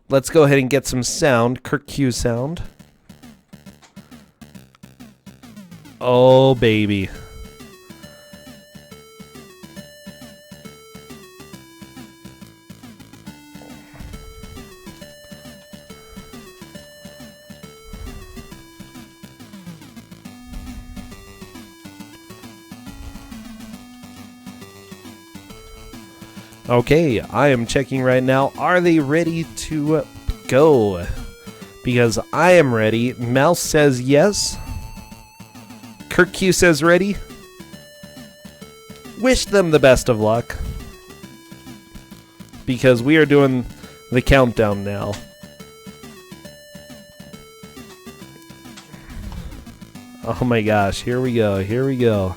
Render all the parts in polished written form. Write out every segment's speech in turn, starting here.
let's go ahead and get some sound. Kirkq sound. Oh, baby. Okay, I am checking right now. Are they ready to go? Because I am ready. Mouse says yes. Kirkq says ready. Wish them the best of luck. Because we are doing the countdown now. Oh my gosh, here we go, here we go.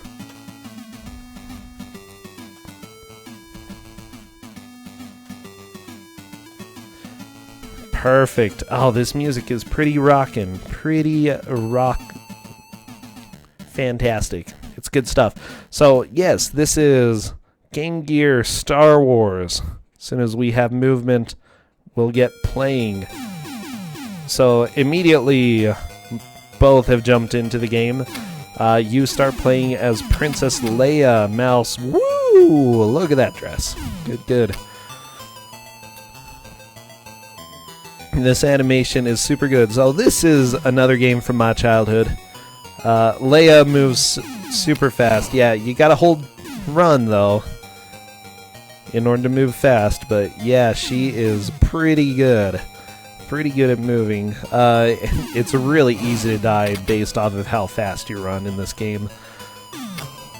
Perfect. Oh, this music is pretty rockin'. Pretty rock. Fantastic. It's good stuff. So, yes, this is Game Gear Star Wars. As soon as we have movement, we'll get playing. So, immediately, both have jumped into the game. You start playing as Princess Leia. Mouse. Woo! Look at that dress. Good, good. This animation is super good. So this is another game from my childhood. Leia moves super fast. Yeah, you gotta hold run though in order to move fast. But yeah, she is pretty good. Pretty good at moving. It's really easy to die based off of how fast you run in this game.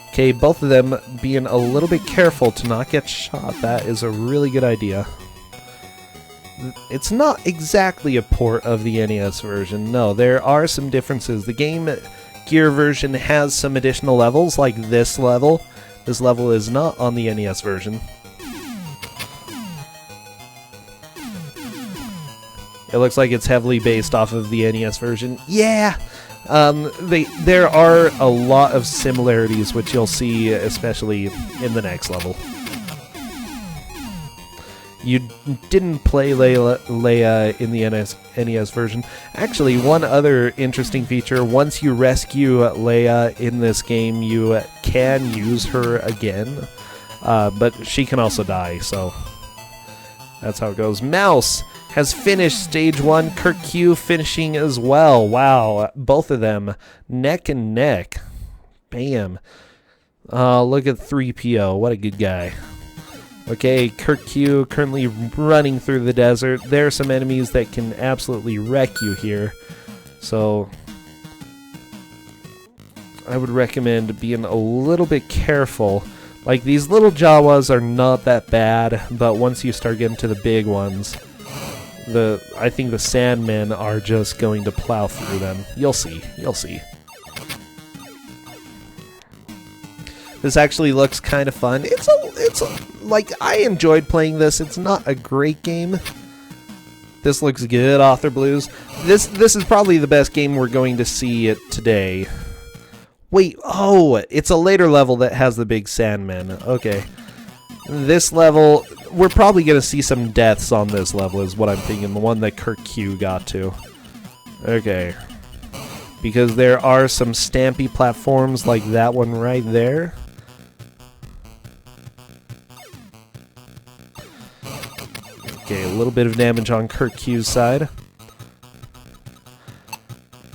Okay, both of them being a little bit careful to not get shot. That is a really good idea. It's not exactly a port of the NES version. No, there are some differences. The Game Gear version has some additional levels, like this level. This level is not on the NES version. It looks like it's heavily based off of the NES version. Yeah! There are a lot of similarities, which you'll see especially in the next level. You didn't play Leia in the NES version. Actually, one other interesting feature, once you rescue Leia in this game, you can use her again. But she can also die, so that's how it goes. Mouse has finished stage 1. Kirkq finishing as well. Wow, both of them neck and neck. Bam. Look at 3PO. What a good guy. Okay, Kirkq currently running through the desert. There are some enemies that can absolutely wreck you here. So I would recommend being a little bit careful. Like, these little Jawas are not that bad, but once you start getting to the big ones, I think the Sandmen are just going to plow through them. You'll see. You'll see. This actually looks kind of fun. Like, I enjoyed playing this. It's not a great game. This looks good, Author Blues. This is probably the best game we're going to see today. Wait, oh, it's a later level that has the big Sandmen. Okay. This level, we're probably going to see some deaths on this level is what I'm thinking. The one that Kirkq got to. Okay. Because there are some stampy platforms like that one right there. Okay, a little bit of damage on Kirkq's side.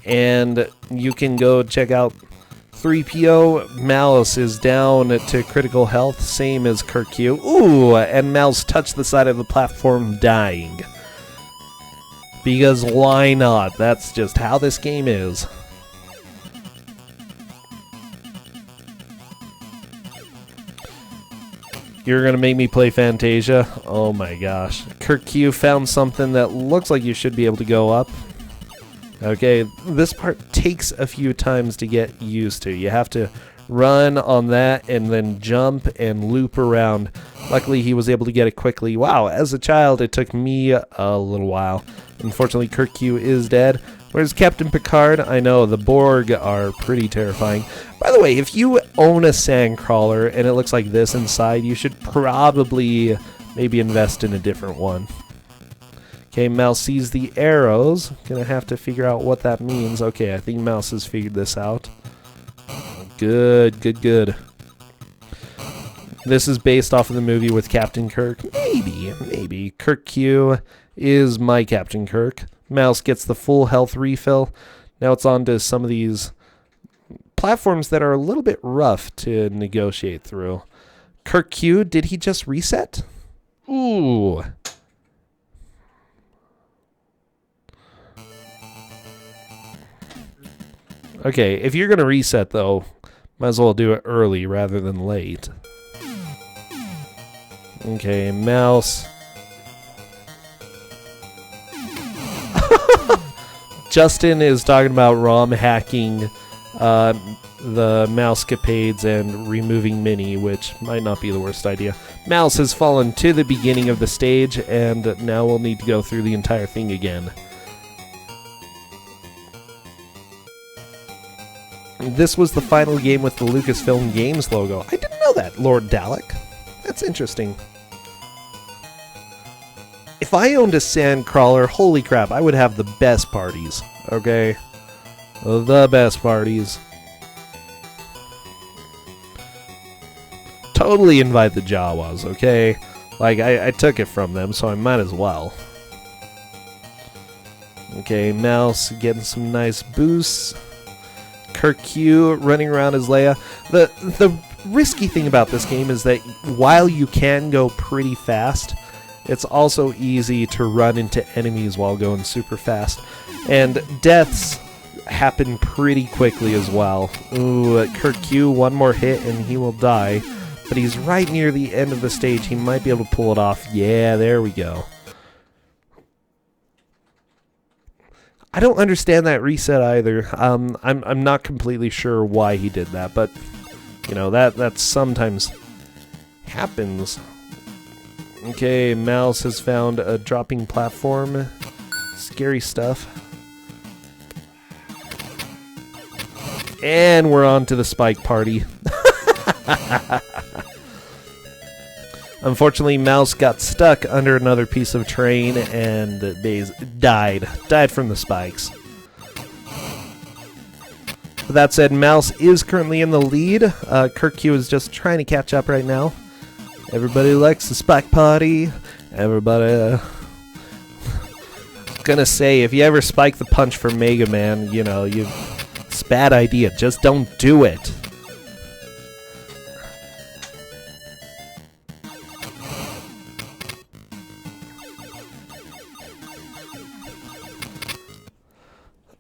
And you can go check out 3PO. Mouse is down to critical health, same as Kirkq. Ooh, and Mouse touched the side of the platform, dying. Because why not? That's just how this game is. You're gonna make me play Fantasia? Oh my gosh. Kirkq found something that looks like you should be able to go up. Okay, this part takes a few times to get used to. You have to run on that and then jump and loop around. Luckily, he was able to get it quickly. Wow, as a child, it took me a little while. Unfortunately, Kirkq is dead. Where's Captain Picard? I know, the Borg are pretty terrifying. By the way, if you own a sandcrawler and it looks like this inside, you should probably maybe invest in a different one. Okay, Mouse sees the arrows. Gonna have to figure out what that means. Okay, I think Mouse has figured this out. Good, good, good. This is based off of the movie with Captain Kirk. Maybe. Kirkq is my Captain Kirk. Mouse gets the full health refill. Now it's on to some of these platforms that are a little bit rough to negotiate through. Kirkq, did he just reset? Ooh. Okay, if you're going to reset, though, might as well do it early rather than late. Okay, Mouse. Justin is talking about ROM hacking the Mousecapades and removing Minnie, which might not be the worst idea. Mouse has fallen to the beginning of the stage, and now we'll need to go through the entire thing again. This was the final game with the Lucasfilm Games logo. I didn't know that, Lord Dalek. That's interesting. If I owned a Sandcrawler, holy crap, I would have the best parties, okay? The best parties. Totally invite the Jawas, okay? Like, I took it from them, so I might as well. Okay, Mouse getting some nice boosts. Kirkq running around as Leia. The risky thing about this game is that while you can go pretty fast, it's also easy to run into enemies while going super fast. And deaths happen pretty quickly as well. Ooh, Kirkq, one more hit and he will die. But he's right near the end of the stage. He might be able to pull it off. Yeah, there we go. I don't understand that reset either. I'm not completely sure why he did that, but you know, that sometimes happens. Okay, Mouse has found a dropping platform. Scary stuff. And we're on to the spike party. Unfortunately, Mouse got stuck under another piece of train and died from the spikes. But that said, Mouse is currently in the lead. Kirkq is just trying to catch up right now. Everybody likes the spike party. Everybody... Gonna say, if you ever spike the punch for Mega Man, you know, it's a bad idea. Just don't do it.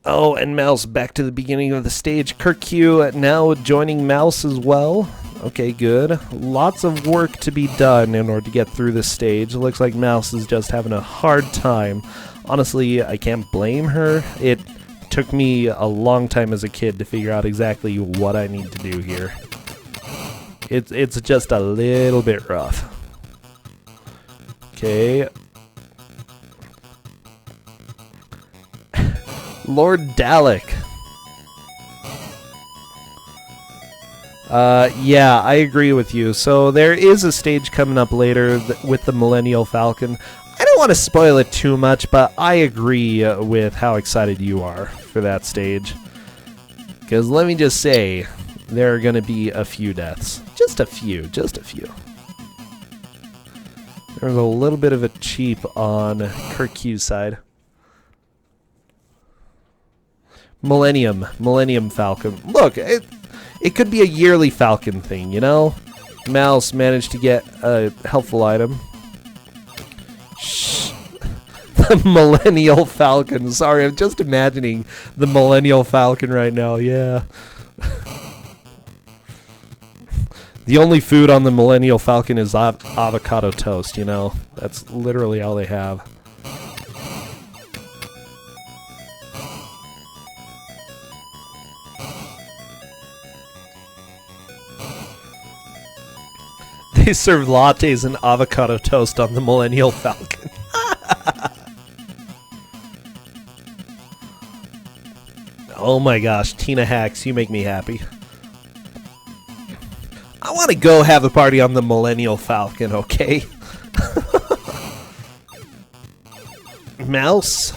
Oh, and Mouse back to the beginning of the stage. Kirkq now joining Mouse as well. Okay, good. Lots of work to be done in order to get through this stage. It looks like Mouse is just having a hard time. Honestly, I can't blame her. It took me a long time as a kid to figure out exactly what I need to do here. It's just a little bit rough. Okay. Lord Dalek. Yeah, I agree with you. So there is a stage coming up later with the Millennial Falcon. I don't want to spoil it too much, but I agree with how excited you are for that stage. Because let me just say, there are going to be a few deaths. Just a few, just a few. There's a little bit of a cheap on Kirkq's side. Millennium Falcon. Look, it could be a yearly Falcon thing, you know? Mouse managed to get a helpful item. Shh. The Millennial Falcon. Sorry, I'm just imagining the Millennial Falcon right now, yeah. The only food on the Millennial Falcon is avocado toast, you know? That's literally all they have. They serve lattes and avocado toast on the Millennial Falcon. Oh my gosh, Tina Hacks, you make me happy. I want to go have a party on the Millennial Falcon, okay? Mouse.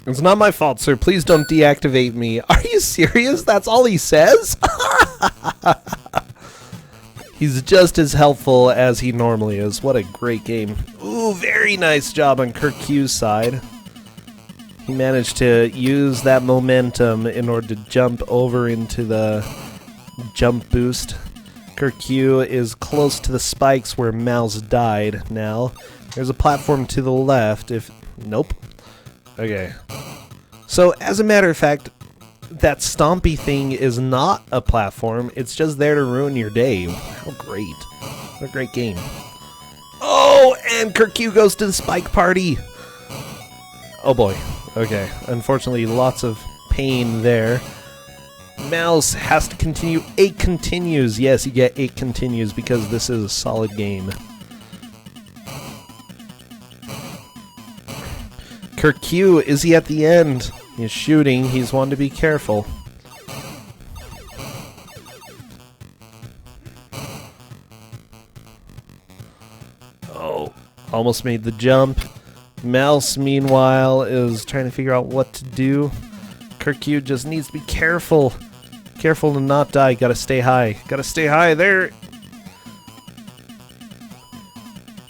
It's not my fault, sir. Please don't deactivate me. Are you serious? That's all he says? He's just as helpful as he normally is. What a great game. Ooh, very nice job on Kirkq's side. He managed to use that momentum in order to jump over into the jump boost. Kirkq is close to the spikes where Mouse died now. There's a platform to the left if... Nope. Okay. So, as a matter of fact, that stompy thing is not a platform. It's just there to ruin your day. How great. What a great game. Oh, and Kirkq goes to the spike party. Oh boy. Okay. Unfortunately, lots of pain there. Mouse has to continue. 8 continues. Yes, you get 8 continues because this is a solid game. Kirkq, is he at the end? He's shooting. He's one to be careful. Oh, almost made the jump. Mouse, meanwhile, is trying to figure out what to do. Kirkq just needs to be careful. Careful to not die. Gotta stay high. Gotta stay high. There.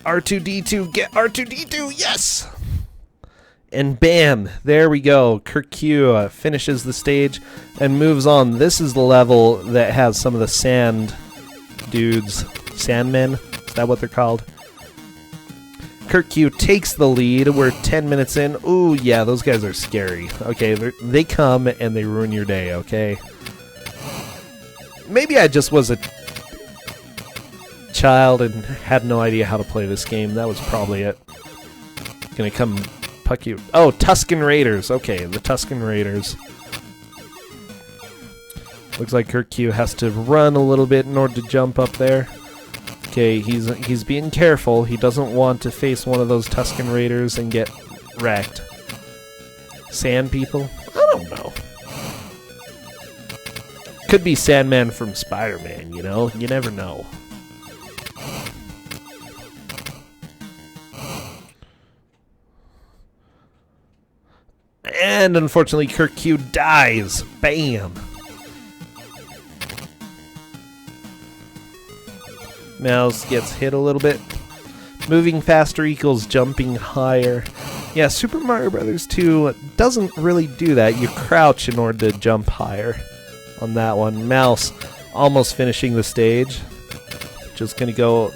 R2-D2. Get R2-D2. Yes! And bam, there we go. Kirkq finishes the stage and moves on. This is the level that has some of the sand dudes. Sandmen? Is that what they're called? Kirkq takes the lead. We're 10 minutes in. Ooh, yeah, those guys are scary. Okay, they come and they ruin your day, okay? Maybe I just was a child and had no idea how to play this game. That was probably it. Gonna come... You. Oh, Tusken Raiders. Okay, the Tusken Raiders. Looks like Kirkq has to run a little bit in order to jump up there. Okay, he's being careful. He doesn't want to face one of those Tusken Raiders and get wrecked. Sand people? I don't know. Could be Sandman from Spider-Man, you know? You never know. And unfortunately, Kirkq dies. Bam. Mouse gets hit a little bit. Moving faster equals jumping higher. Yeah, Super Mario Bros. 2 doesn't really do that. You crouch in order to jump higher on that one. Mouse almost finishing the stage. Just going to go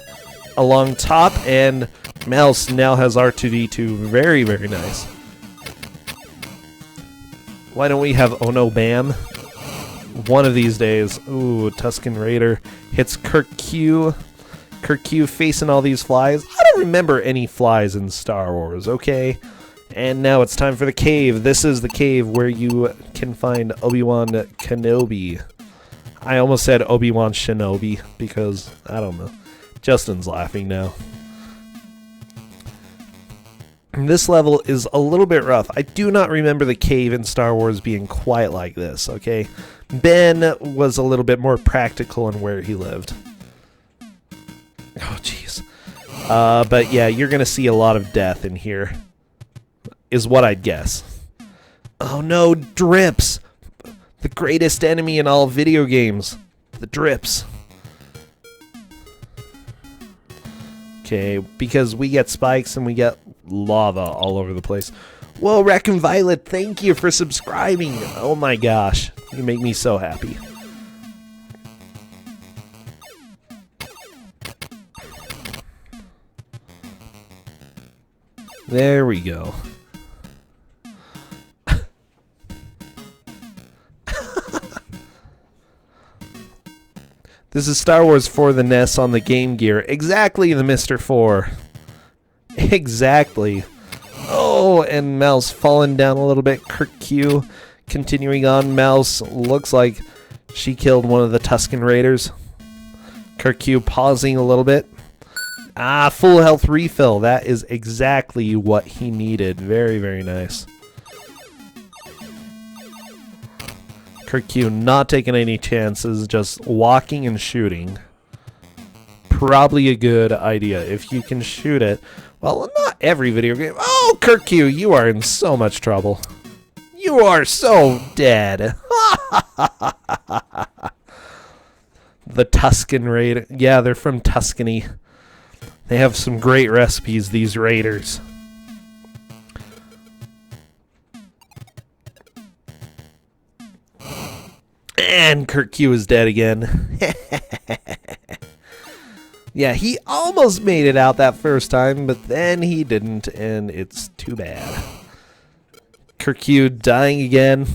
along top, and Mouse now has R2-D2. Very, very nice. Why don't we have Oh No Bam? One of these days. Ooh, Tusken Raider hits Kirkq. Kirkq facing all these flies. I don't remember any flies in Star Wars, okay? And now it's time for the cave. This is the cave where you can find Obi-Wan Kenobi. I almost said Obi-Wan Shinobi because, I don't know. Justin's laughing now. This level is a little bit rough. I do not remember the cave in Star Wars being quite like this, okay? Ben was a little bit more practical in where he lived. Oh, jeez. But yeah, you're going to see a lot of death in here, is what I'd guess. Oh no, drips! The greatest enemy in all video games. The drips. Okay, because we get spikes and we get lava all over the place. Whoa, Raccoon Violet, thank you for subscribing. Oh my gosh, you make me so happy. There we go. This is Star Wars for the NES on the Game Gear. Exactly, the Mr. 4. Exactly. Oh, and Mouse falling down a little bit. Kirkq continuing on. Mouse looks like she killed one of the Tusken Raiders. Kirkq pausing a little bit. Ah, full health refill. That is exactly what he needed. Very, very nice. Kirkq not taking any chances, just walking and shooting. Probably a good idea if you can shoot it. Well, not every video game. Oh! Oh, Kirkq, you are in so much trouble. You are so dead. The Tuscan Raider. Yeah, they're from Tuscany. They have some great recipes, these raiders. And Kirkq is dead again. Yeah, he almost made it out that first time, but then he didn't, and it's too bad. Kirkq dying again.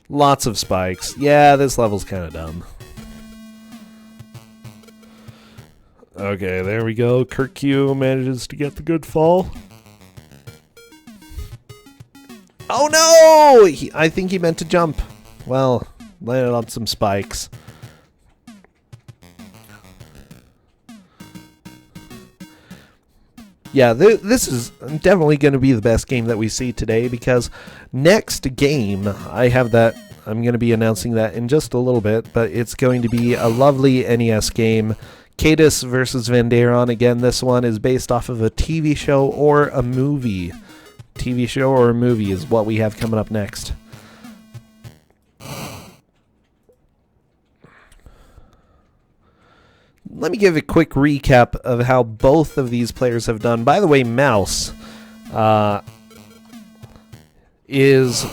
Lots of spikes. Yeah, this level's kind of dumb. Okay, there we go. Kirkq manages to get the good fall. Oh no! I think he meant to jump. Well, landed on some spikes. Yeah, this is definitely going to be the best game that we see today, because next game, I have that, I'm going to be announcing that in just a little bit, but it's going to be a lovely NES game, Kirkq versus Vandaron. Again, this one is based off of a TV show or a movie. TV show or a movie is what we have coming up next. Let me give a quick recap of how both of these players have done. By the way, Mouse is...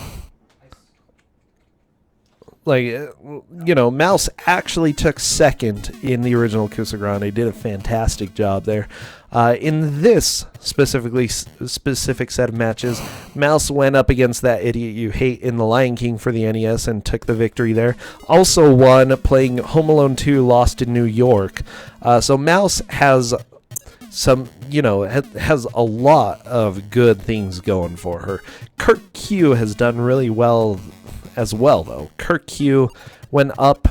like, you know, Mouse actually took second in the original Twosogrande. Did a fantastic job there. In this specific set of matches, Mouse went up against that idiot you hate in The Lion King for the NES and took the victory there. Also won playing Home Alone 2 Lost in New York. So Mouse has some, you know, has a lot of good things going for her. Kirkq has done really well as well, though. Kirkq went up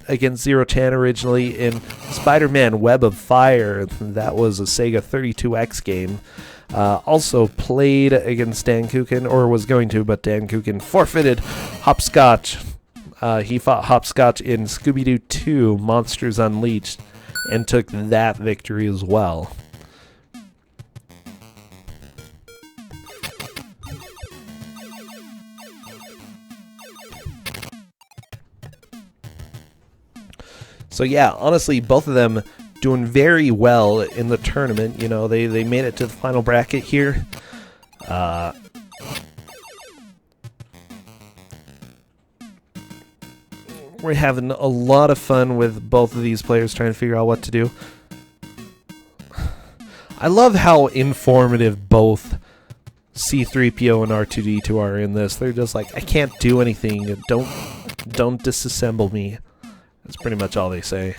against Zero Chan originally in Spider-Man Web of Fire. That was a Sega 32X game. Also played against Dan Kukin, or was going to, but Dan Kukin forfeited Hopscotch. He fought Hopscotch in Scooby-Doo 2 Monsters Unleashed and took that victory as well. So yeah, honestly, both of them doing very well in the tournament. You know, they made it to the final bracket here. We're having a lot of fun with both of these players trying to figure out what to do. I love how informative both C-3PO and R2-D2 are in this. They're just like, I can't do anything. Don't disassemble me. That's pretty much all they say.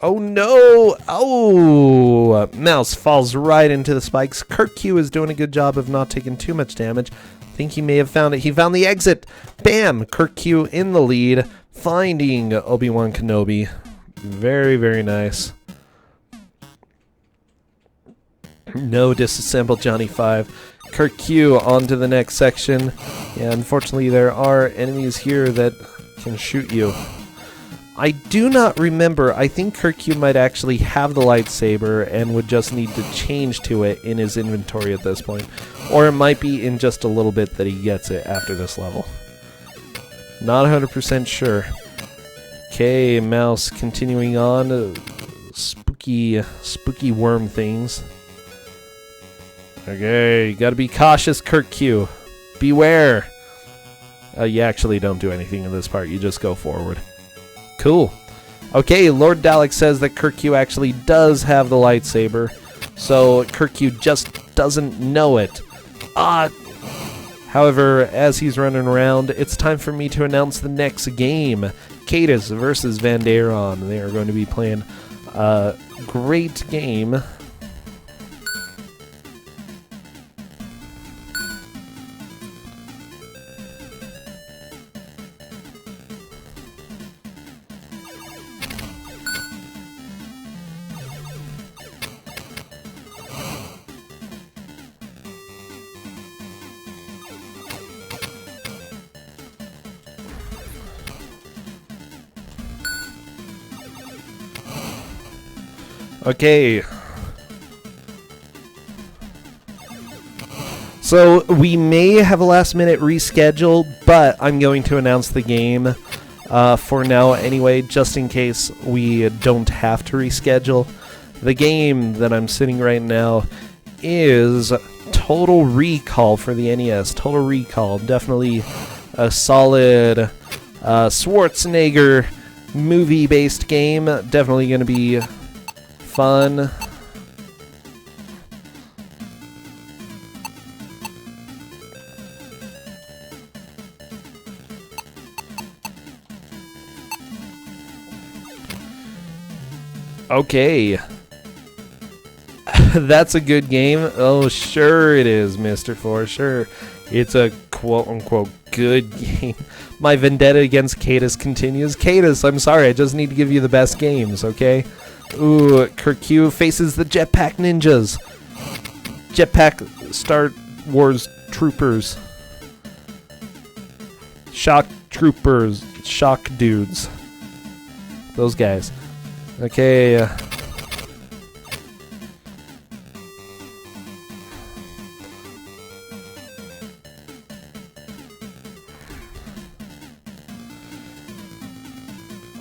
Oh no! Oh! Mouse falls right into the spikes. Kirkq is doing a good job of not taking too much damage. I think he may have found it. He found the exit! Bam! Kirkq in the lead, finding Obi-Wan Kenobi. Very, very nice. No disassemble Johnny 5. Kirkq on to the next section. Yeah, unfortunately there are enemies here that can shoot you. I do not remember. I think Kirkq might actually have the lightsaber and would just need to change to it in his inventory at this point. Or it might be in just a little bit that he gets it after this level. Not 100% sure. Okay, Mouse continuing on. Spooky worm things. Okay, you gotta be cautious, Kirkq. Beware. You actually don't do anything in this part. You just go forward. Cool. Okay, Lord Dalek says that Kirkq actually does have the lightsaber, so Kirkq just doesn't know it. However, as he's running around, it's time for me to announce the next game. Kirkq versus Vandaron. They are going to be playing a great game. Okay. So we may have a last minute reschedule, but I'm going to announce the game for now anyway, just in case we don't have to reschedule. The game that I'm sitting right now is Total Recall for the NES. Total Recall, definitely a solid Schwarzenegger movie-based game. Definitely going to be fun. Okay. That's a good game. Oh, sure it is, Mr. Four. Sure. It's a quote-unquote good game. My vendetta against Cadus continues. Cadus, I'm sorry. I just need to give you the best games, okay? Ooh, Kirkq faces the Jetpack Ninjas. Jetpack Star Wars Troopers. Shock Troopers. Shock Dudes. Those guys. Okay.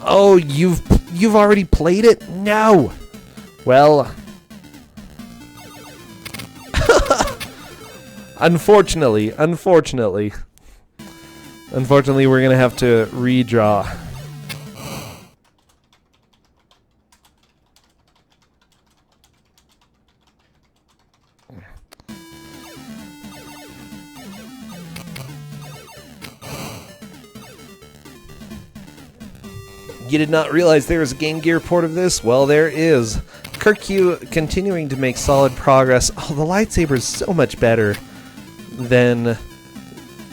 Oh, you've already played it? No. Well, unfortunately, we're gonna have to redraw. You did not realize there was a Game Gear port of this? Well, there is. Kirkq continuing to make solid progress. Oh, the lightsaber is so much better than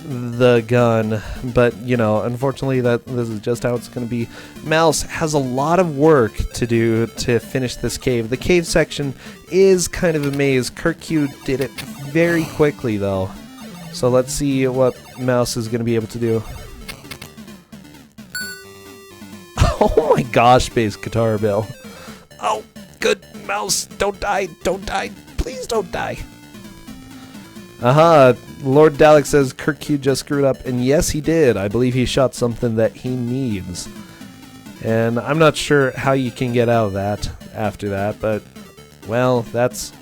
the gun. But, you know, unfortunately, this is just how it's going to be. Mouse has a lot of work to do to finish this cave. The cave section is kind of a maze. Kirkq did it very quickly, though. So let's see what Mouse is going to be able to do. Oh my gosh, bass guitar bill. Oh, good. Mouse, don't die, please don't die. Lord Dalek says Kirkq just screwed up, and yes he did. I believe he shot something that he needs. And I'm not sure how you can get out of that after that, but, well, that's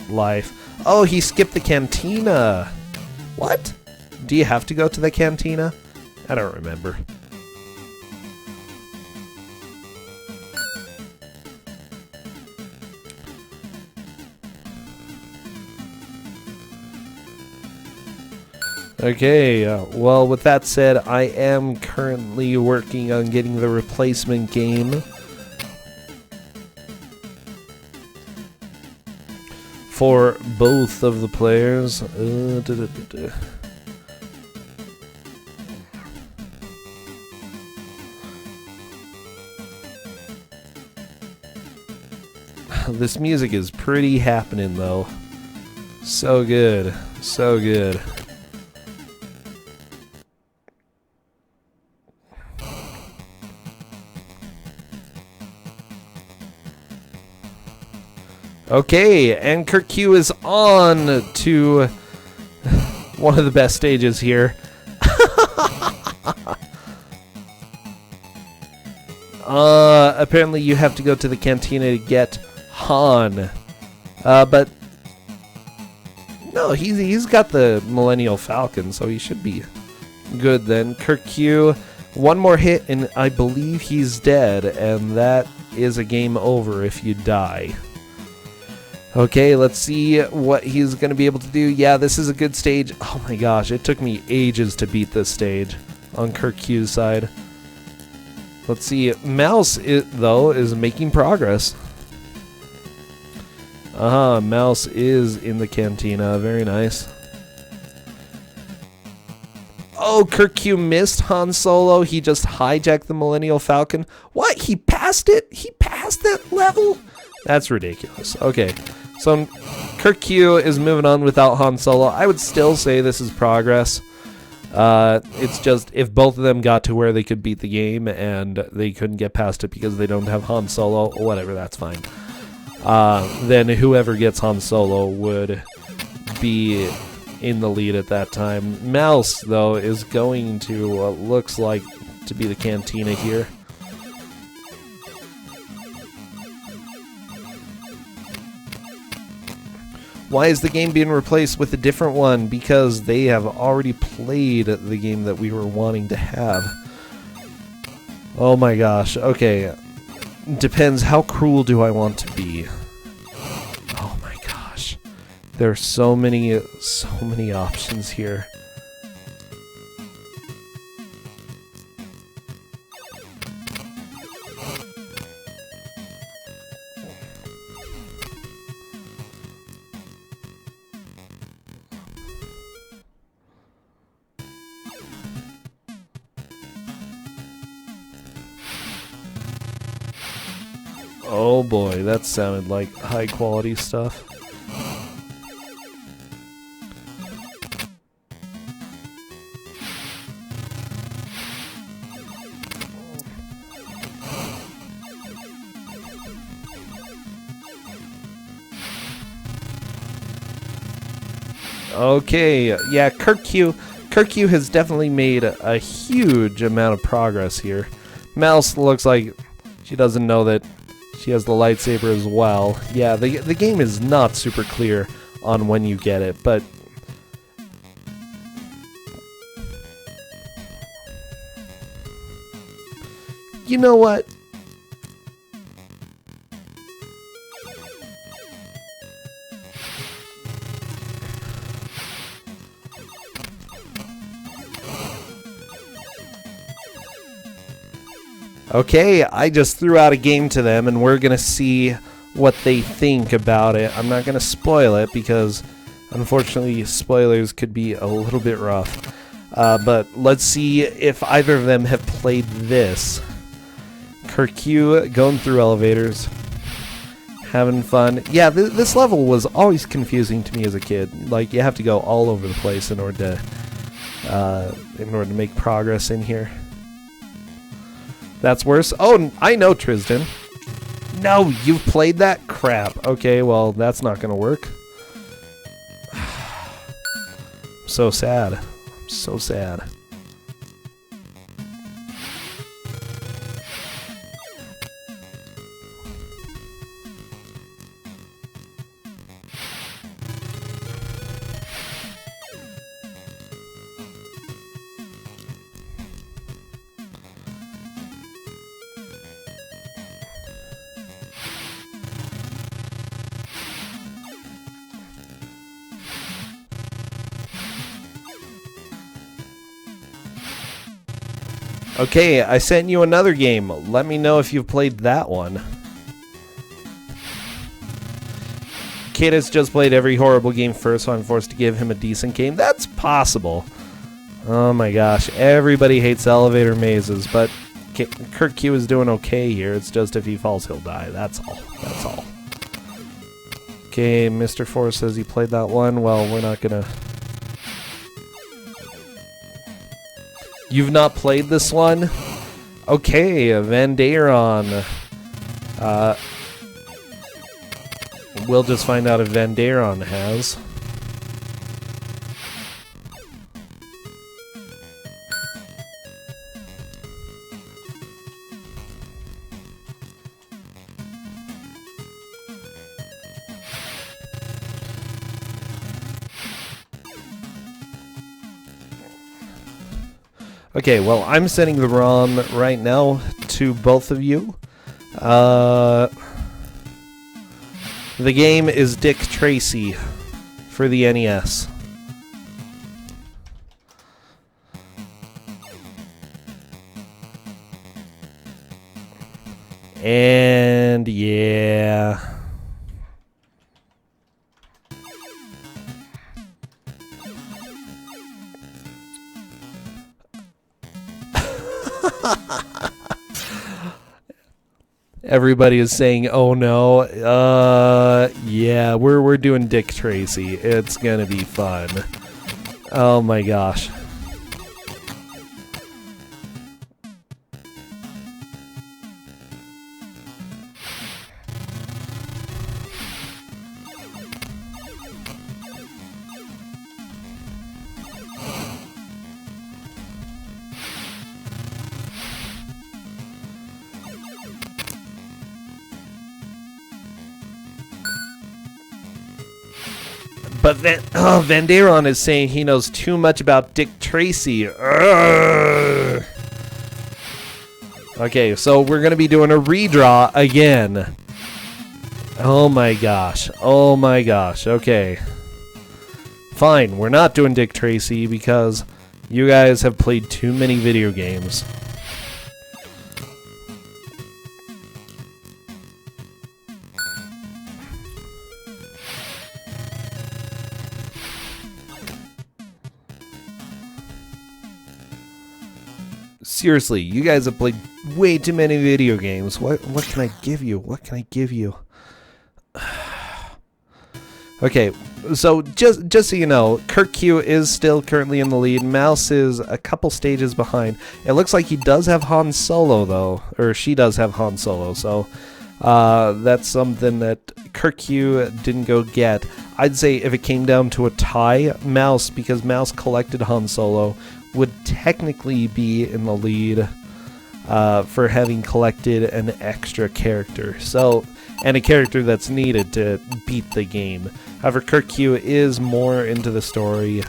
life. Oh, he skipped the cantina. What? Do you have to go to the cantina? I don't remember. Okay, well, with that said, I am currently working on getting the replacement game for both of the players. This music is pretty happening, though. So good, so good. Okay, and Kirkq is on to one of the best stages here. Apparently you have to go to the cantina to get Han. But no, he's got the Millennial Falcon, so he should be good then. Kirkq, one more hit and I believe he's dead, and that is a game over if you die. Okay, let's see what he's going to be able to do. Yeah, this is a good stage. Oh my gosh, it took me ages to beat this stage on Kirkq's side. Let's see. Mouse, though, is making progress. Mouse is in the cantina. Very nice. Oh, Kirkq missed Han Solo. He just hijacked the Millennial Falcon. What? He passed it? He passed that level? That's ridiculous. Okay, so Kirkq is moving on without Han Solo. I would still say this is progress. It's just if both of them got to where they could beat the game and they couldn't get past it because they don't have Han Solo, whatever, that's fine. then whoever gets Han Solo would be in the lead at that time. Mouse, though, is going to what looks like to be the cantina here. Why is the game being replaced with a different one? Because they have already played the game that we were wanting to have. Oh my gosh. Okay. Depends, how cruel do I want to be? Oh my gosh. There are so many options here. Oh boy, that sounded like high quality stuff. Okay, yeah, Kirkq has definitely made a huge amount of progress here. Mouse looks like she doesn't know that she has the lightsaber as well. Yeah, the game is not super clear on when you get it, but you know what? Okay, I just threw out a game to them, and we're going to see what they think about it. I'm not going to spoil it, because unfortunately spoilers could be a little bit rough. But let's see if either of them have played this. Kirkq going through elevators, having fun. Yeah, this level was always confusing to me as a kid. Like, you have to go all over the place in order to make progress in here. That's worse. Oh, I know Tristan. No, you've played that? Crap. Okay, well, that's not going to work. So sad. I'm so sad. Okay, I sent you another game. Let me know if you've played that one. Kid has just played every horrible game first, so I'm forced to give him a decent game. That's possible. Oh my gosh, everybody hates elevator mazes, but Kirkq is doing okay here. It's just if he falls, he'll die. That's all. That's all. Okay, Mr. Forrest says he played that one. Well, we're not gonna... You've not played this one? Okay, Vandeyron. We'll just find out if Vandeyron has. Okay, well, I'm sending the ROM right now to both of you. The game is Dick Tracy for the NES. And yeah... Everybody is saying, "Oh no, yeah, we're doing Dick Tracy. It's gonna be fun." Oh my gosh. But Vanderon is saying he knows too much about Dick Tracy. Urgh. Okay, so we're going to be doing a redraw again. Oh my gosh. Oh my gosh. Okay. Fine, we're not doing Dick Tracy because you guys have played too many video games. Seriously, you guys have played way too many video games. What can I give you? What can I give you? Okay, so just so you know, Kirkq is still currently in the lead. Mouse is a couple stages behind. It looks like he does have Han Solo, though. Or she does have Han Solo, so that's something that Kirkq didn't go get. I'd say if it came down to a tie, Mouse, because Mouse collected Han Solo, would technically be in the lead for having collected an extra character. So, and a character that's needed to beat the game. However, Kirkq is more into the story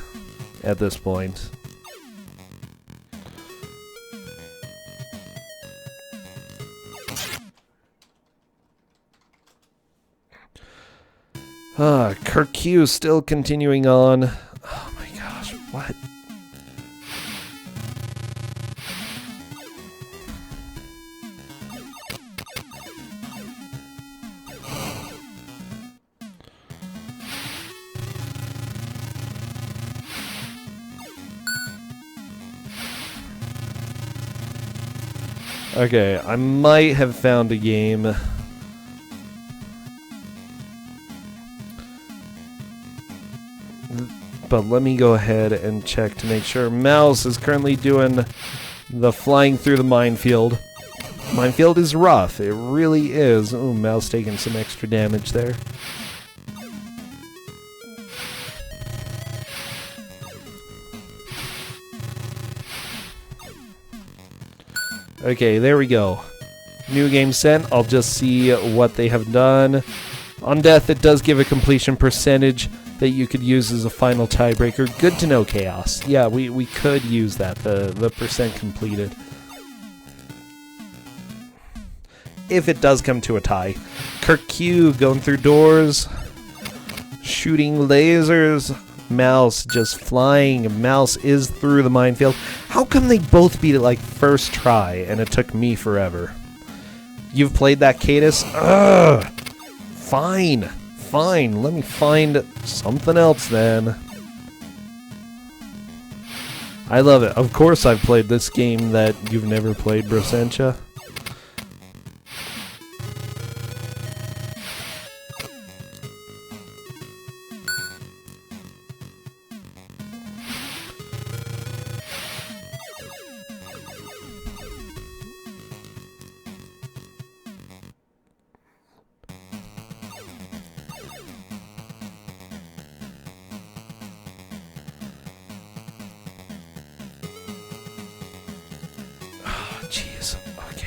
at this point. Kirkq still continuing on. Oh my gosh, what? Okay, I might have found a game. But let me go ahead and check to make sure. Mouse is currently doing the flying through the minefield. Minefield is rough. It really is. Ooh, Mouse taking some extra damage there. Okay, there we go. New game sent. I'll just see what they have done. On death, it does give a completion percentage that you could use as a final tiebreaker. Good to know, Chaos. Yeah, we could use that, the percent completed. If it does come to a tie. Kirkq going through doors, shooting lasers. Mouse just flying. Mouse is through the minefield. How come they both beat it like first try and it took me forever? You've played that, Cadus? Ugh! Fine. Fine. Let me find something else then. I love it. Of course I've played this game that you've never played, Brosentia. Jeez, okay.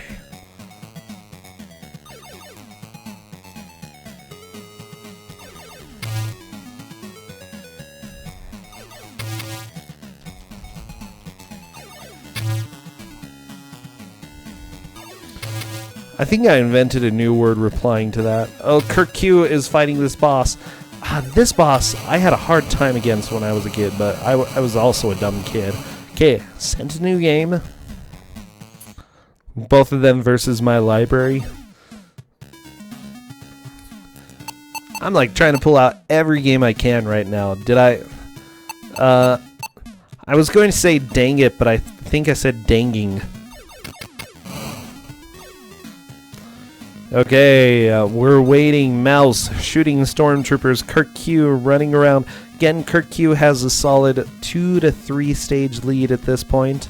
I think I invented a new word replying to that. Oh, Kirkq is fighting this boss. This boss I had a hard time against when I was a kid, but I was also a dumb kid. Okay, sent a new game. Both of them versus my library. I'm like trying to pull out every game I can right now. Did I? I was going to say dang it, but I think I said danging. Okay, we're waiting. Mouse shooting stormtroopers. Kirkq running around. Again, Kirkq has a solid 2 to 3 stage lead at this point.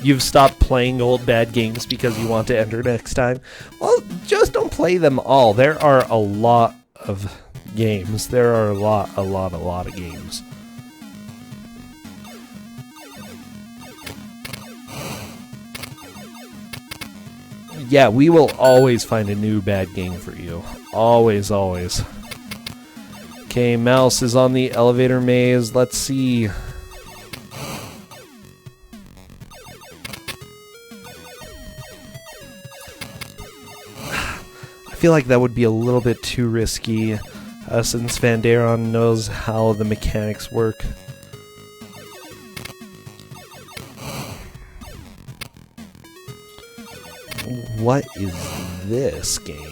You've stopped playing old bad games because you want to enter next time. Well, just don't play them all. There are a lot of games. There are a lot of games. Yeah, we will always find a new bad game for you. Always, always. Okay, Mouse is on the elevator maze. Let's see. I feel like that would be a little bit too risky, since Vandaron knows how the mechanics work. What is this game?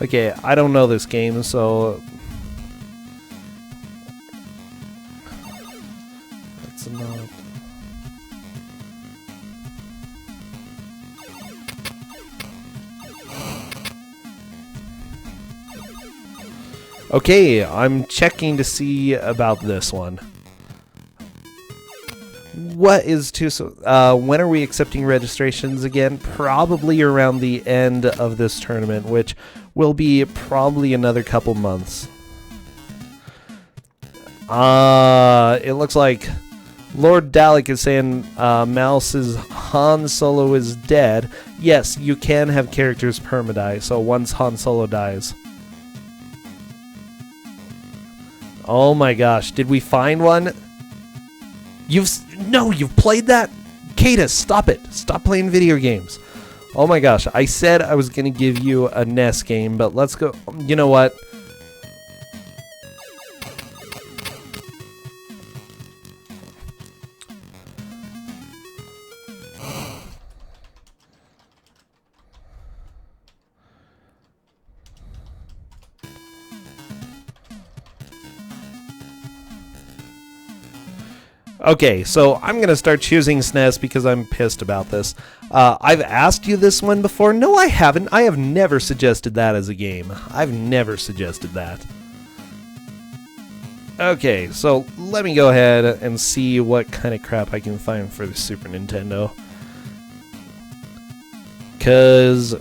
Okay, I don't know this game, so that's not. Okay, I'm checking to see about this one. What is when are we accepting registrations again? Probably around the end of this tournament, which will be probably another couple months. It looks like Lord Dalek is saying Mouse's Han Solo is dead. Yes, you can have characters permadie, so once Han Solo dies. Oh my gosh, did we find one? You've played that? Kata, stop it. Stop playing video games. Oh my gosh, I said I was going to give you a NES game, but let's go. You know what? Okay, so I'm going to start choosing SNES because I'm pissed about this. I've asked you this one before. No, I haven't. I have never suggested that as a game. I've never suggested that. Okay, so let me go ahead and see what kind of crap I can find for the Super Nintendo. 'Cause,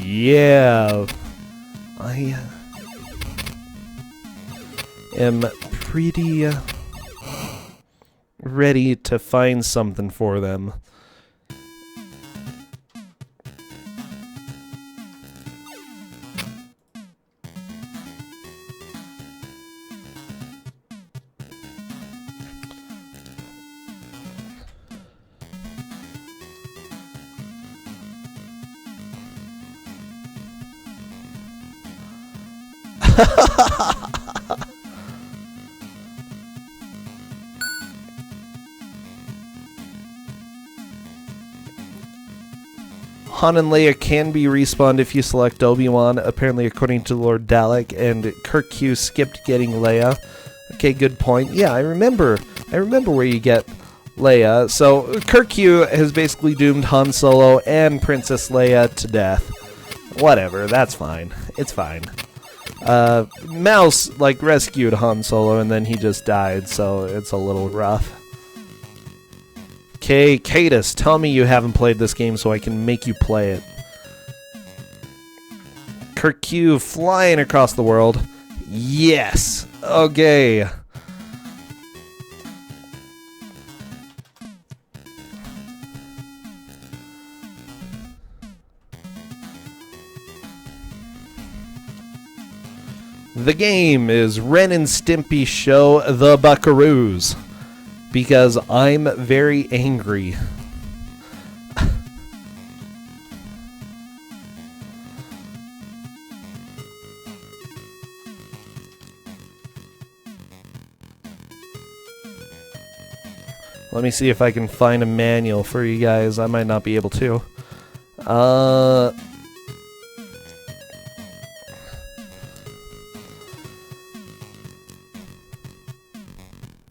yeah, I am pretty ready to find something for them. Han and Leia can be respawned if you select Obi-Wan, apparently according to Lord Dalek, and Kirkq skipped getting Leia. Okay, good point. Yeah, I remember where you get Leia. So Kirkq has basically doomed Han Solo and Princess Leia to death. Whatever, that's fine. It's fine. Mouse, like, rescued Han Solo and then he just died, so it's a little rough. Okay, Cadus, tell me you haven't played this game so I can make you play it. Kirkq flying across the world. Yes! Okay. The game is Ren and Stimpy Show the Buckaroos. Because I'm very angry. Let me see if I can find a manual for you guys. I might not be able to.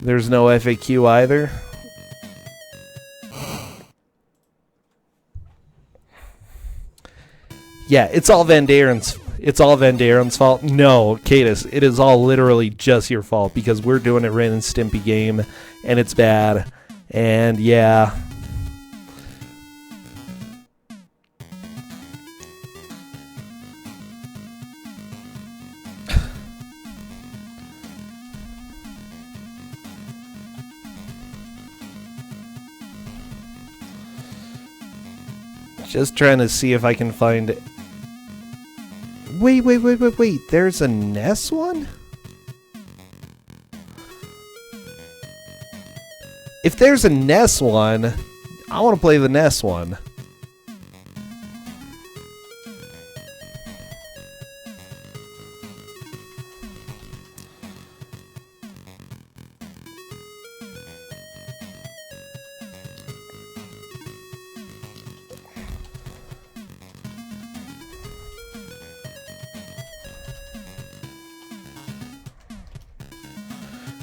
There's no FAQ either. Yeah, it's all Vandaron's. it's all Vendaron's fault. No, Cadus, it is all literally just your fault because we're doing a Ren and Stimpy game and it's bad. And yeah. Just trying to see if I can find... Wait. There's a Ness one? If there's a Ness one, I want to play the Ness one.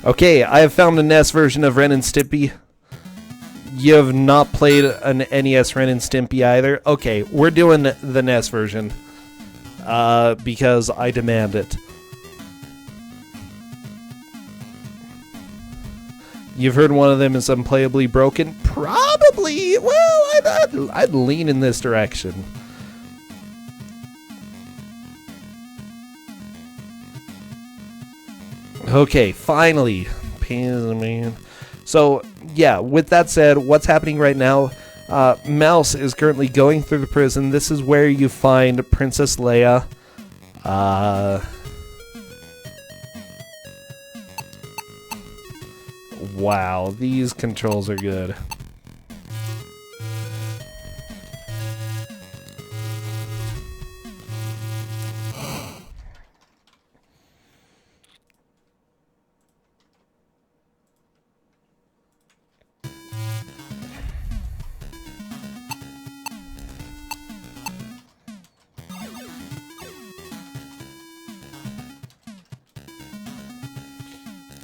Okay, I have found a NES version of Ren and Stimpy. You have not played an NES Ren and Stimpy either? Okay, we're doing the NES version. Because I demand it. You've heard one of them is unplayably broken? Probably! Well, I'd lean in this direction. Okay, finally. Pain in the man. So, yeah, with that said, what's happening right now? Mouse is currently going through the prison. This is where you find Princess Leia. Wow, these controls are good.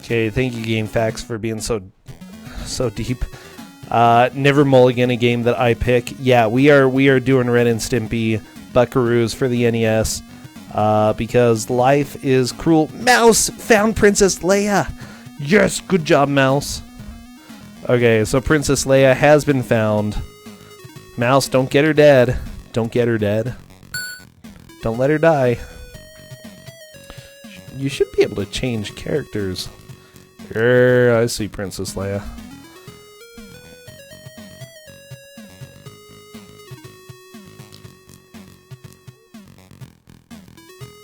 Okay, thank you, GameFAQs, for being so deep. Never Mulligan, a game that I pick. Yeah, we are doing Ren and Stimpy Buckaroos for the NES because life is cruel. Mouse found Princess Leia. Yes, good job, Mouse. Okay, so Princess Leia has been found. Mouse, don't get her dead. Don't get her dead. Don't let her die. You should be able to change characters. I see Princess Leia.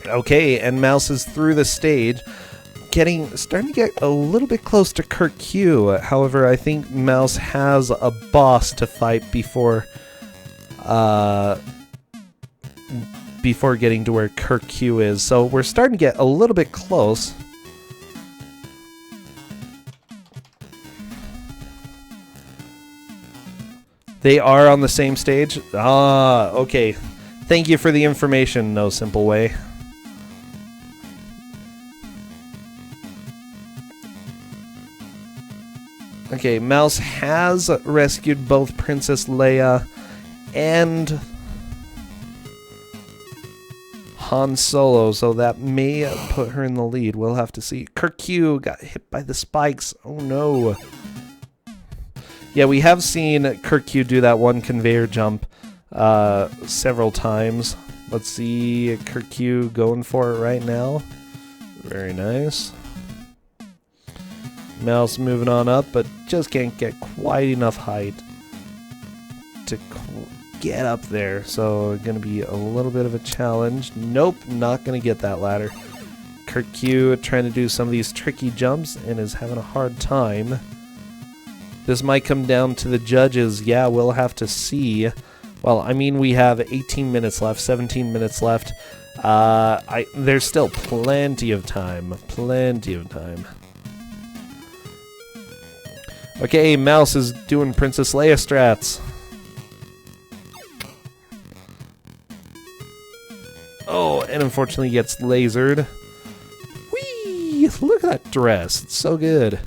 Okay, and Mouse is through the stage, starting to get a little bit close to Kirkq. However, I think Mouse has a boss to fight before getting to where Kirkq is. So we're starting to get a little bit close. They are on the same stage? Ah, okay. Thank you for the information, No Simple Way. Okay, Mouse has rescued both Princess Leia and Han Solo, so that may put her in the lead. We'll have to see. Kirkq got hit by the spikes. Oh no. Yeah, we have seen Kirkq do that one conveyor jump several times. Let's see Kirkq going for it right now. Very nice. Mouse moving on up, but just can't get quite enough height to get up there. So going to be a little bit of a challenge. Nope, not going to get that ladder. Kirkq trying to do some of these tricky jumps and is having a hard time. This might come down to the judges. Yeah, we'll have to see. Well, I mean, we have 18 minutes left, 17 minutes left. There's still plenty of time. Plenty of time. Okay, Mouse is doing Princess Leia strats. Oh, and unfortunately gets lasered. Whee! Look at that dress. It's so good.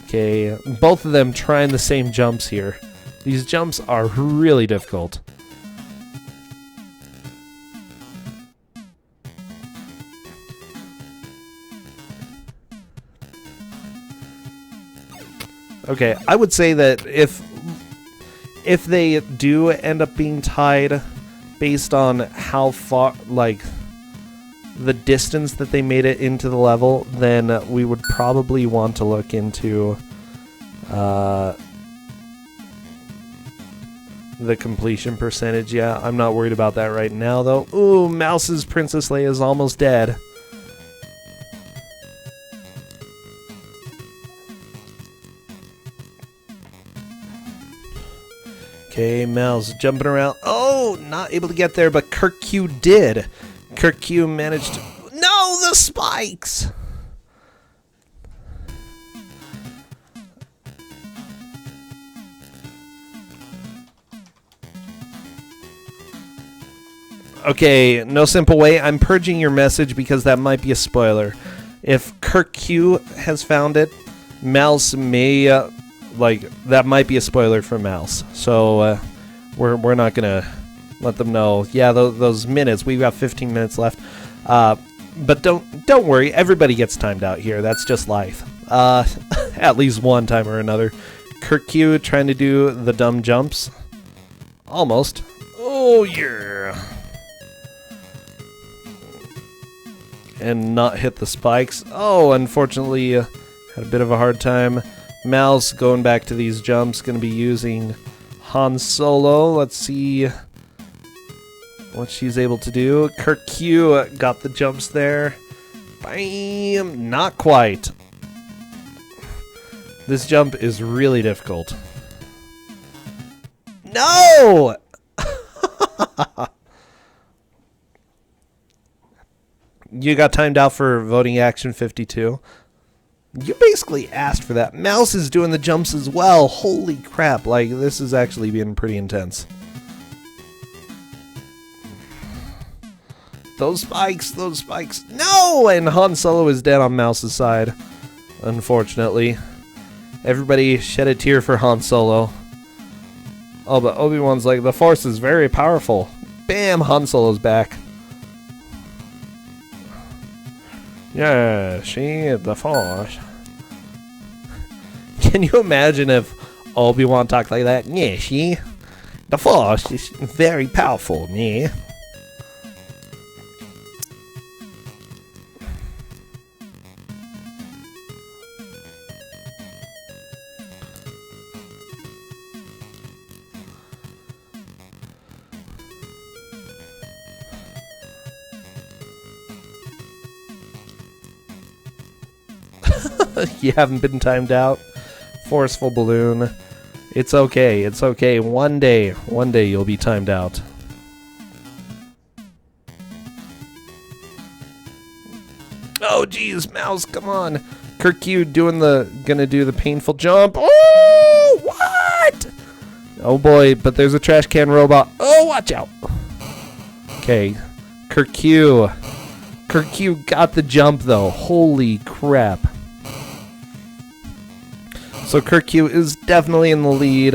Okay, both of them trying the same jumps here. These jumps are really difficult. Okay, I would say that if they do end up being tied based on how far, like, the distance that they made it into the level, then we would probably want to look into the completion percentage. Yeah, I'm not worried about that right now, though. Ooh, Mouse's Princess Leia is almost dead. Okay, Mouse jumping around. Oh, not able to get there, but Kirkq did. Kirkq managed to... No, the spikes! Okay, no simple way. I'm purging your message because that might be a spoiler. If Kirkq has found it, Mouse may... like, that might be a spoiler for Mouse. So, we're not gonna let them know. Yeah, those minutes. We've got 15 minutes left. But don't worry. Everybody gets timed out here. That's just life. At least one time or another. Kirkq trying to do the dumb jumps. Almost. Oh, yeah. And not hit the spikes. Oh, unfortunately, had a bit of a hard time. Mouse going back to these jumps, going to be using Han Solo. Let's see what she's able to do. Kirkq got the jumps there. Bam! Not quite. This jump is really difficult. No! You got timed out for voting action 52. You basically asked for that. Mouse is doing the jumps as well. Holy crap. Like, this is actually being pretty intense. Those spikes. No! And Han Solo is dead on Mouse's side. Unfortunately. Everybody shed a tear for Han Solo. Oh, but Obi-Wan's like, the Force is very powerful. Bam! Han Solo's back. Yeah, the Force. Can you imagine if Obi-Wan talked like that? Yeah, the Force is very powerful, yeah. You haven't been timed out. Forceful balloon. It's okay. It's okay. One day you'll be timed out. Oh, geez, Mouse, come on. Kirkq gonna do the painful jump. Oh, what? Oh boy, but there's a trash can robot. Oh, watch out. Okay, Kirkq got the jump though. Holy crap. So Kirkq is definitely in the lead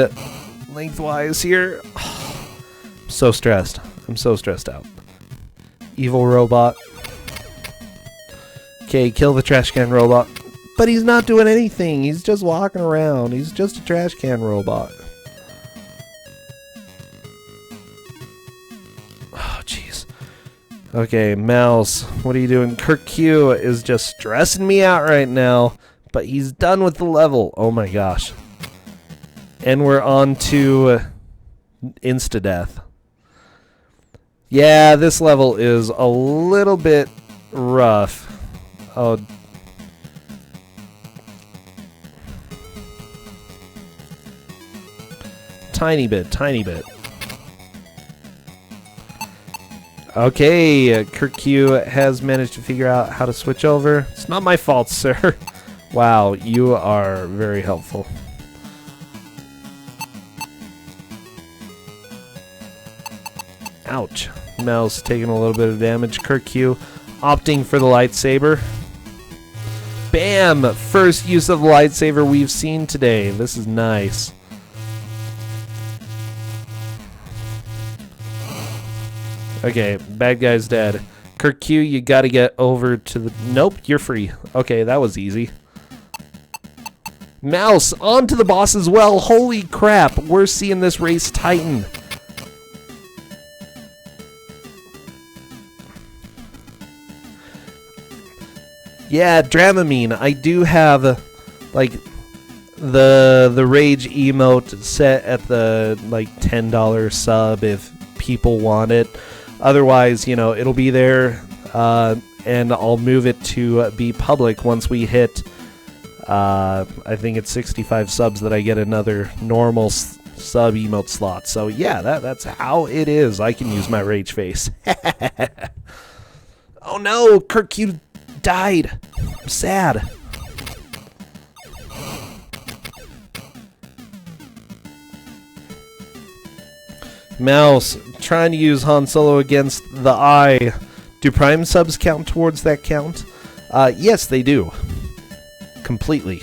lengthwise here. I'm so stressed. I'm so stressed out. Evil robot. Okay, kill the trash can robot. But he's not doing anything. He's just walking around. He's just a trash can robot. Oh, jeez. Okay, Mouse, what are you doing? Kirkq is just stressing me out right now. But he's done with the level. Oh my gosh. And we're on to insta-death. Yeah, this level is a little bit rough. Oh. Tiny bit. Okay, Kirkq has managed to figure out how to switch over. It's not my fault, sir. Wow, you are very helpful. Ouch. Mouse taking a little bit of damage. Kirkq opting for the lightsaber. Bam! First use of the lightsaber we've seen today. This is nice. Okay, bad guy's dead. Kirkq, you gotta get over to the... Nope, you're free. Okay, that was easy. Mouse onto the boss as well. Holy crap, we're seeing this race tighten. Yeah, Dramamine. I do have like the rage emote set at the like $10 sub if people want it. Otherwise, you know, it'll be there, and I'll move it to be public once we hit. I think it's 65 subs that I get another normal sub emote slot. So yeah, that's how it is. I can use my rage face. Oh no, Kirkq died. I'm sad. Mouse trying to use Han Solo against the eye. Do Prime subs count towards that count? Yes, they do. Completely.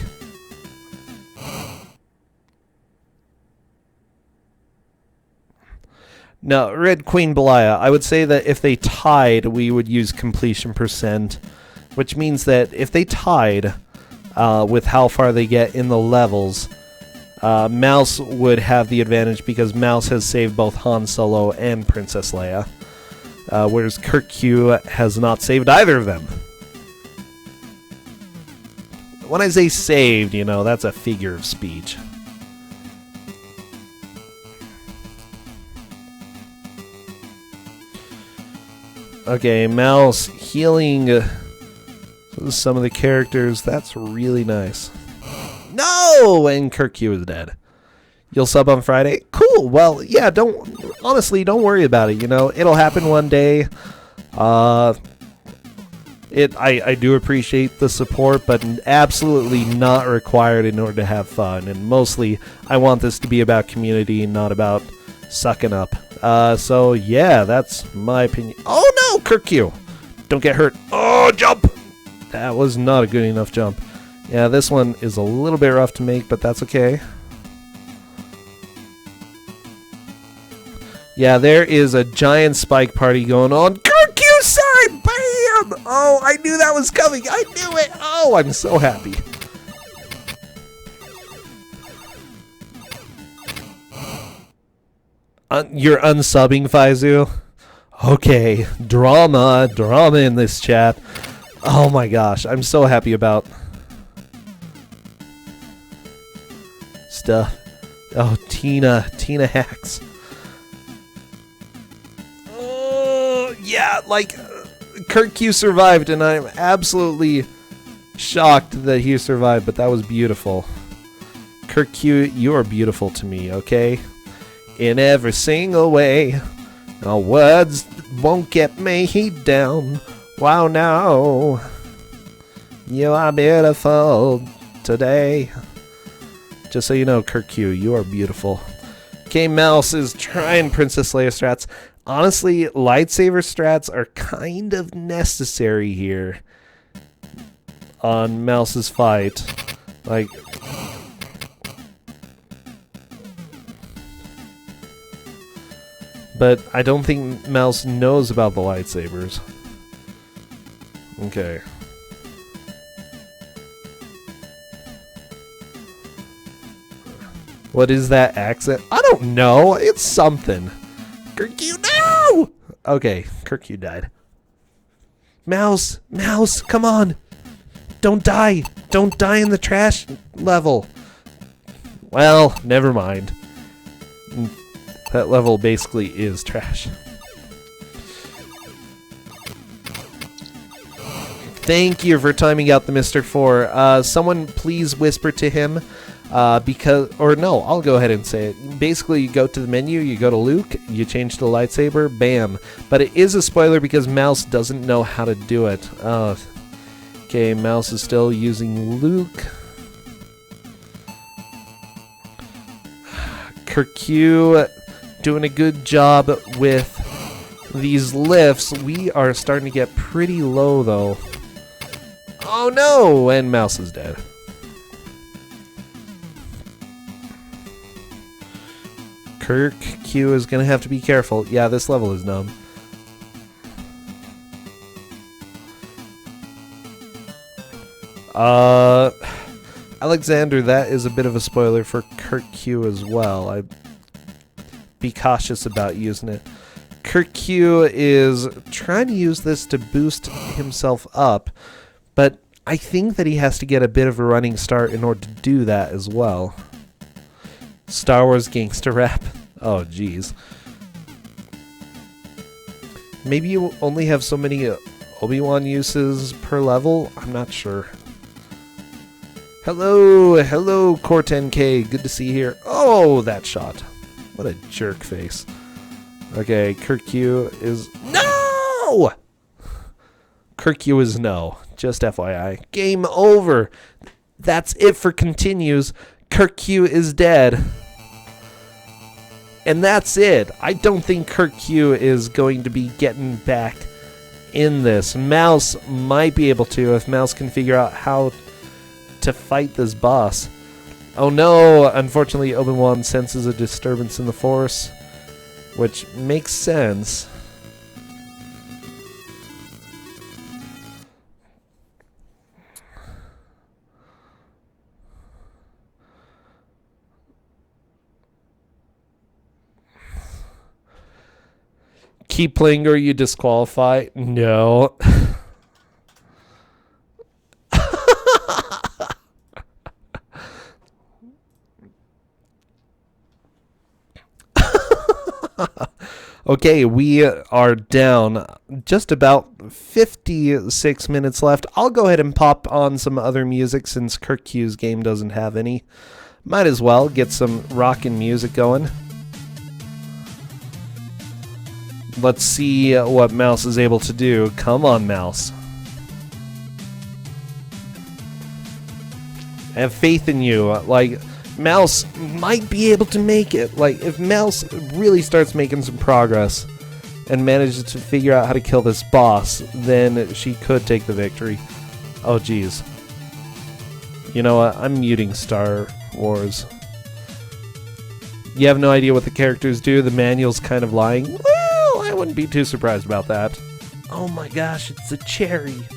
No, Red Queen Belia, I would say that if they tied, we would use completion percent, which means that if they tied with how far they get in the levels, Mouse would have the advantage because Mouse has saved both Han Solo and Princess Leia, whereas Kirkq has not saved either of them. When I say saved, you know, that's a figure of speech. Okay, Mouse healing some of the characters. That's really nice. No! And Kirkq is dead. You'll sub on Friday? Cool. Well, yeah, honestly, don't worry about it. You know, it'll happen one day. I do appreciate the support, but absolutely not required in order to have fun. And mostly, I want this to be about community, not about sucking up. So yeah, that's my opinion. Oh no, Kirkq! Don't get hurt. Oh, jump! That was not a good enough jump. Yeah, this one is a little bit rough to make, but that's okay. Yeah, there is a giant spike party going on. Kirkq side! Bam! Oh, I knew that was coming. I knew it. Oh, I'm so happy. You're unsubbing, Faizu? Okay, drama in this chat. Oh my gosh, I'm so happy about stuff. Oh, Tina hacks. Oh, yeah, like, Kirkq survived, and I'm absolutely shocked that he survived, but that was beautiful. Kirkq, you are beautiful to me, okay? In every single way. No words won't get me down. Wow, no. You are beautiful today. Just so you know, Kirkq, you are beautiful. Okay, Mouse is trying Princess Leia strats. Honestly, lightsaber strats are kind of necessary here on Mouse's fight. Like, but I don't think Mouse knows about the lightsabers. Okay. What is that accent? I don't know. It's something. Kirkq, no! Okay, Kirkq died. Mouse, come on. Don't die. Don't die in the trash level. Well, never mind. That level basically is trash. Thank you for timing out the Mr. 4. Someone please whisper to him, no, I'll go ahead and say it. Basically, you go to the menu, you go to Luke, you change to lightsaber, bam. But it is a spoiler because Mouse doesn't know how to do it. Okay, Mouse is still using Luke. Kirkq doing a good job with these lifts. We are starting to get pretty low, though. Oh no! And Mouse is dead. Kirkq is going to have to be careful. Yeah, this level is numb. Alexander, that is a bit of a spoiler for Kirkq as well. I'd be cautious about using it. Kirkq is trying to use this to boost himself up, but I think that he has to get a bit of a running start in order to do that as well. Star Wars gangster rap. Oh, jeez. Maybe you only have so many Obi-Wan uses per level? I'm not sure. Hello, hello, Core10K. Good to see you here. Oh, that shot. What a jerk face. Okay, Kirkq is... No! Kirkq is no. Just FYI. Game over. That's it for continues. Kirkq is dead. And that's it. I don't think Kirkq is going to be getting back in this. Mouse might be able to if Mouse can figure out how to fight this boss. Oh no! Unfortunately, Obi-Wan senses a disturbance in the Force, which makes sense. Keep playing or you disqualify? No. Okay, we are down just about 56 minutes left. I'll go ahead and pop on some other music since Kirkq's game doesn't have any. Might as well get some rockin' music going. Let's see what Mouse is able to do. Come on, Mouse. I have faith in you. Like, Mouse might be able to make it. Like, if Mouse really starts making some progress and manages to figure out how to kill this boss, then she could take the victory. Oh, jeez. You know what? I'm muting Star Wars. You have no idea what the characters do? The manual's kind of lying? Well, I wouldn't be too surprised about that. Oh my gosh, it's a cherry.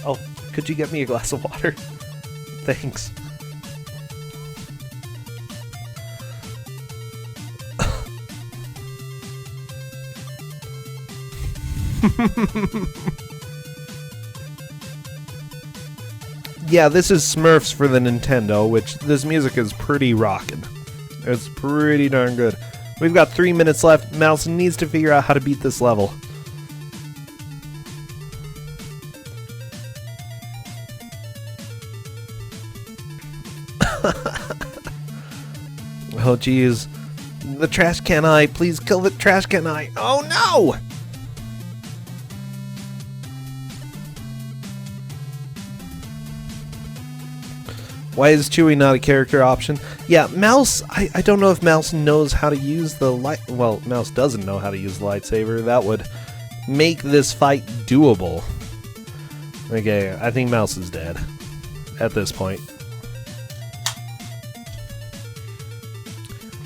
Oh, could you get me a glass of water? Thanks. Yeah, this is Smurfs for the Nintendo, which this music is pretty rockin'. It's pretty darn good. We've got 3 minutes left. Mouse needs to figure out how to beat this level. Oh, jeez. The trash can eye. Please kill the trash can eye. Oh, no! Why is Chewie not a character option? Yeah, Mouse, I don't know if Mouse knows how to use the light... Well, Mouse doesn't know how to use the lightsaber. That would make this fight doable. Okay, I think Mouse is dead at this point.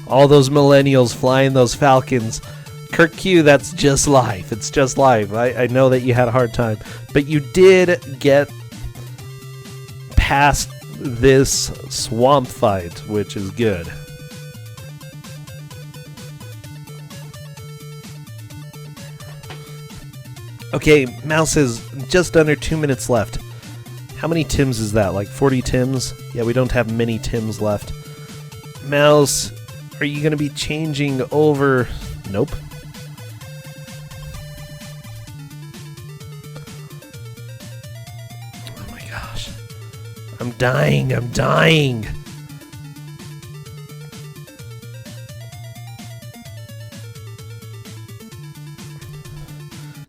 All those millennials flying those falcons. Kirkq, that's just life. It's just life. I know that you had a hard time. But you did get past this swamp fight, which is good. Okay, Mouse has just under 2 minutes left. How many Tims is that? Like 40 Tims? Yeah, we don't have many Tims left. Mouse, are you going to be changing over? Nope. Oh my gosh. I'm dying. I'm dying.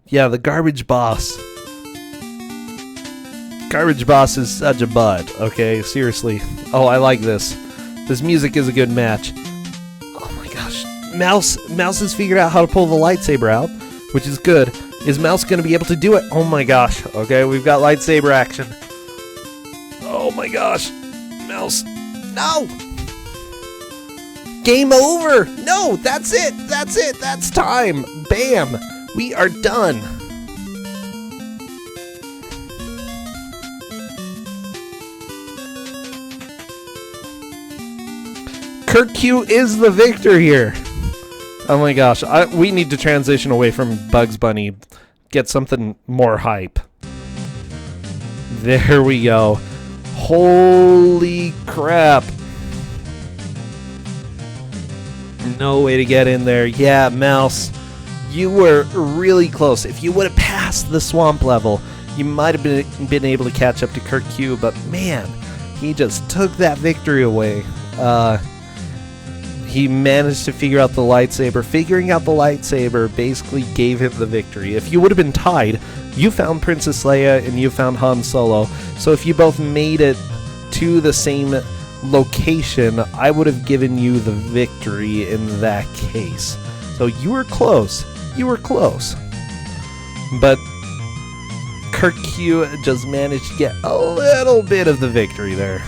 Yeah, the garbage boss. Garbage boss is such a bud, okay? Seriously. Oh, I like this. This music is a good match. Oh my gosh. Mouse has figured out how to pull the lightsaber out, which is good. Is Mouse going to be able to do it? Oh my gosh. Okay, we've got lightsaber action. Oh my gosh. Mouse. No! Game over! No, that's it! That's it! That's time! Bam! We are done. Kirkq is the victor here. Oh my gosh, we need to transition away from Bugs Bunny. Get something more hype. There we go. Holy crap. No way to get in there. Yeah, Mouse, you were really close. If you would have passed the swamp level, you might have been able to catch up to Kirkq, but man, he just took that victory away. He managed to figure out the lightsaber. Figuring out the lightsaber basically gave him the victory. If you would have been tied, you found Princess Leia and you found Han Solo. So if you both made it to the same location, I would have given you the victory in that case. So you were close. You were close. But Kirkq just managed to get a little bit of the victory there.